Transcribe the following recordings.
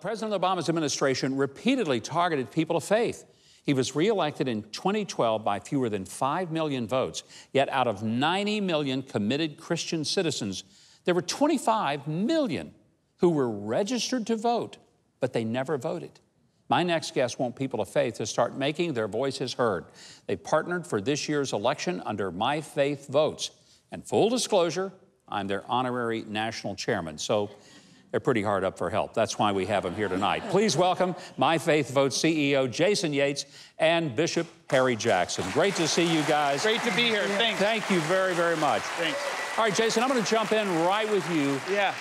President Obama's administration repeatedly targeted people of faith. He was reelected in 2012 by fewer than 5 million votes. Yet out of 90 million committed Christian citizens, there were 25 million who were registered to vote, but they never voted. My next guests want people of faith to start making their voices heard. They partnered for this year's election under My Faith Votes. And full disclosure, I'm their honorary national chairman, so they're pretty hard up for help. That's why we have them here tonight. Please welcome My Faith Votes CEO Jason Yates and Bishop Harry Jackson. Great to see you guys. Great to be here. Thanks. Thank you very, very much. Thanks. All right, Jason, I'm going to jump in right with you. Yeah.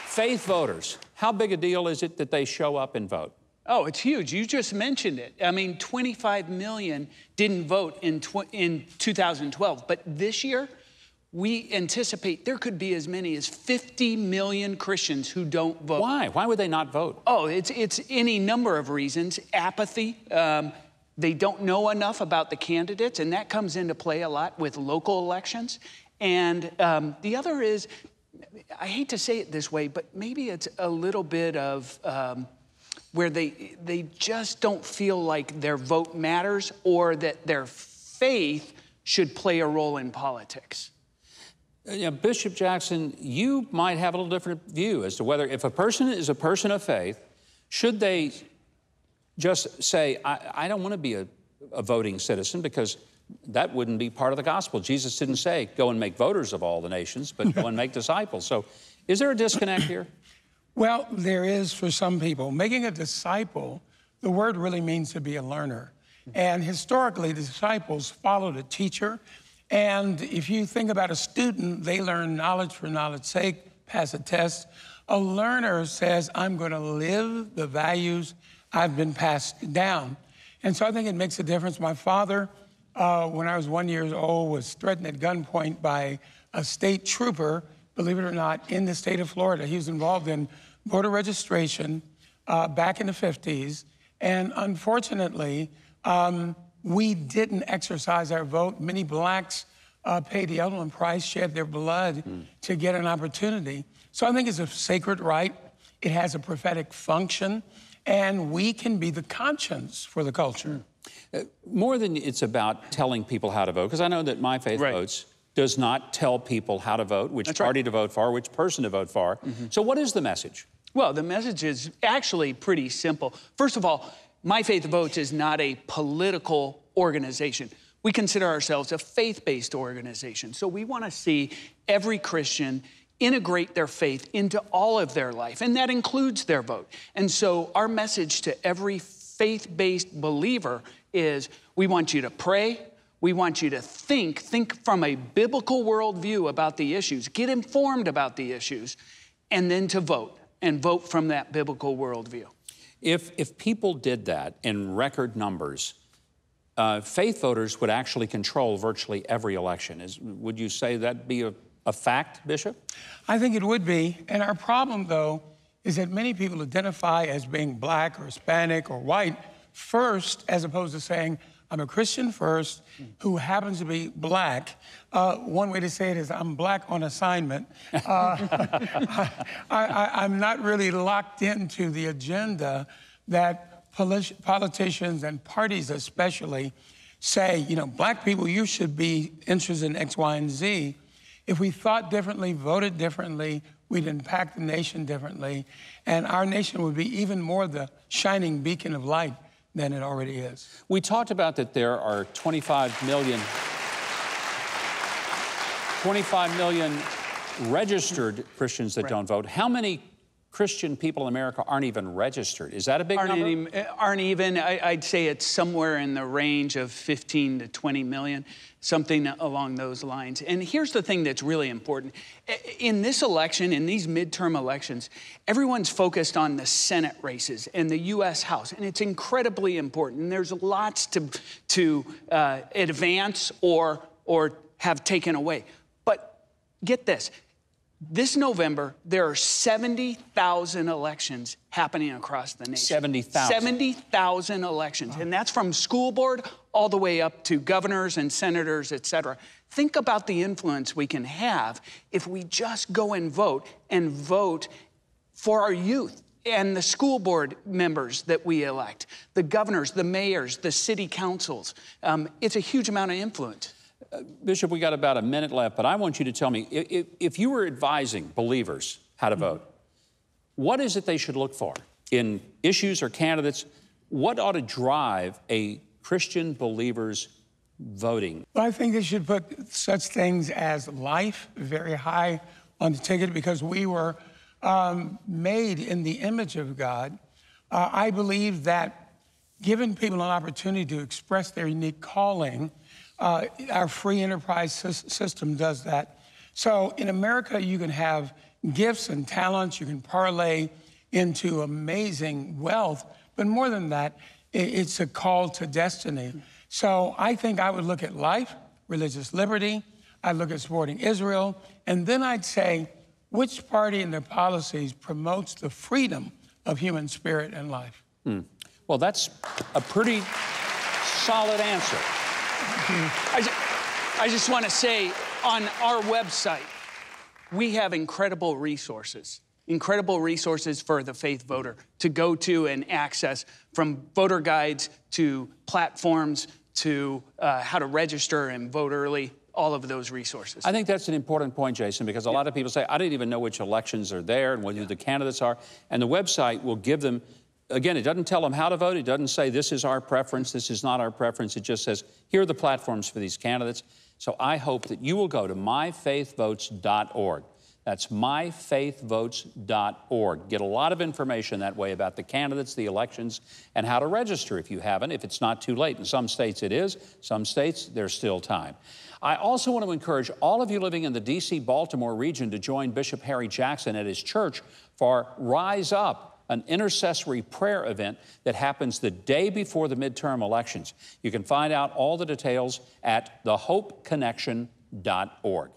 Faith voters, how big a deal is it that they show up and vote? Oh, it's huge. You just mentioned it. I mean, 25 million didn't vote in 2012. But this year, we anticipate there could be as many as 50 million Christians who don't vote. Why? Why would they not vote? Oh, it's any number of reasons. Apathy. They don't know enough about the candidates, and that comes into play a lot with local elections. And the other is, I hate to say it this way, but maybe it's a little bit of where they just don't feel like their vote matters or that their faith should play a role in politics. Bishop Jackson, you might have a little different view as to whether if a person is a person of faith, should they just say, I don't want to be a voting citizen, because that wouldn't be part of the gospel. Jesus didn't say, go and make voters of all the nations, but go and make disciples. So is there a disconnect here? Well, there is for some people. Making a disciple, the word really means to be a learner. And historically, the disciples followed a teacher. And if you think about a student, they learn knowledge for knowledge's sake, pass a test. A learner says, I'm going to live the values I've been passed down. And so I think it makes a difference. My father, when I was 1 year old, was threatened at gunpoint by a state trooper, believe it or not, in the state of Florida. He was involved in voter registration back in the 50s. And unfortunately, we didn't exercise our vote. Many blacks paid the ultimate price, shed their blood to get an opportunity. So I think it's a sacred right. It has a prophetic function, and we can be the conscience for the culture. More than it's about telling people how to vote, because I know that My Faith Votes does not tell people how to vote, which party to vote for, which person to vote for. So what is the message? Well, the message is actually pretty simple. First of all, My Faith Votes is not a political organization. We consider ourselves a faith-based organization. So we want to see every Christian integrate their faith into all of their life, and that includes their vote. And so our message to every faith-based believer is, we want you to pray, we want you to think from a biblical worldview about the issues, get informed about the issues, and then to vote, and vote from that biblical worldview. If people did that in record numbers, faith voters would actually control virtually every election. Would you say that'd be a fact, Bishop? I think it would be. And our problem, though, is that many people identify as being black or Hispanic or white first, as opposed to saying, I'm a Christian first who happens to be black. One way to say it is I'm black on assignment. I'm not really locked into the agenda that politicians and parties especially say, you know, black people, you should be interested in X, Y, and Z. If we thought differently, voted differently, we'd impact the nation differently, and our nation would be even more the shining beacon of light than it already is. We talked about that there are 25 million registered Christians that don't vote. How many Christian people in America aren't even registered? Is that a big number? Aren't even. I'd say it's somewhere in the range of 15 to 20 million, something along those lines. And here's the thing that's really important. In this election, in these midterm elections, everyone's focused on the Senate races and the U.S. House, and it's incredibly important. And there's lots to advance or have taken away. But get this. This November, there are 70,000 elections happening across the nation. 70,000? 70,000 elections. And that's from school board all the way up to governors and senators, et cetera. Think about the influence we can have if we just go and vote for our youth. and the school board members that we elect, the governors, the mayors, the city councils. It's a huge amount of influence. Bishop, we got about a minute left, but I want you to tell me, if you were advising believers how to vote, what is it they should look for in issues or candidates? What ought to drive a Christian believer's voting? Well, I think they should put such things as life very high on the ticket, because we were made in the image of God. I believe that giving people an opportunity to express their unique calling, our free enterprise system does that. So in America, you can have gifts and talents, you can parlay into amazing wealth, but more than that, it's a call to destiny. So I think I would look at life, religious liberty, I'd look at supporting Israel, and then I'd say, which party in their policies promotes the freedom of human spirit and life? Well, that's a pretty solid answer. I just want to say, on our website, we have incredible resources for the faith voter to go to and access, from voter guides to platforms to how to register and vote early, all of those resources. I think that's an important point, Jason, because a lot of people say, I didn't even know which elections are there and who the candidates are. And the website will give them, again, it doesn't tell them how to vote. It doesn't say this is our preference, this is not our preference. It just says, here are the platforms for these candidates. So I hope that you will go to myfaithvotes.org. That's myfaithvotes.org. Get a lot of information that way about the candidates, the elections, and how to register if you haven't, if it's not too late. In some states it is, some states there's still time. I also want to encourage all of you living in the D.C.-Baltimore region to join Bishop Harry Jackson at his church for Rise Up, an intercessory prayer event that happens the day before the midterm elections. You can find out all the details at thehopeconnection.org.